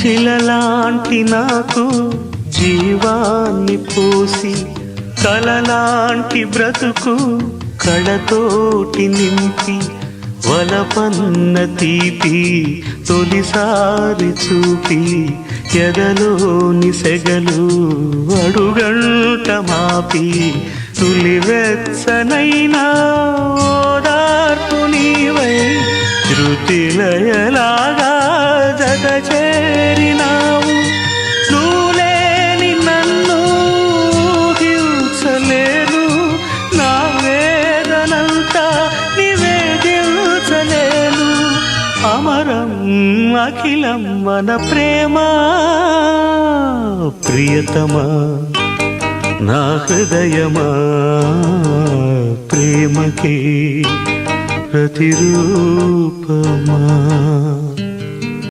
శిలలాంటి నాకు జీవాన్ని పోసి కలలాంటి బ్రతుకు కళతోటి నింపి వలపన్న తీపి తొలిసారి చూపి ఎదలోని సెగలు అడుగంట మాపి తులివెచ్చనైనా ఓదార్పు నీవై శృతిలయలాగా జత చేరినావు. నువ్వులేని నన్ను హింసలేను, నా వేదనంతా నివేదించలేను. అమరం అఖిలం మన ప్రేమ ప్రియతమా నా హృదయమా ప్రేమకి ప్రతిరూపమా.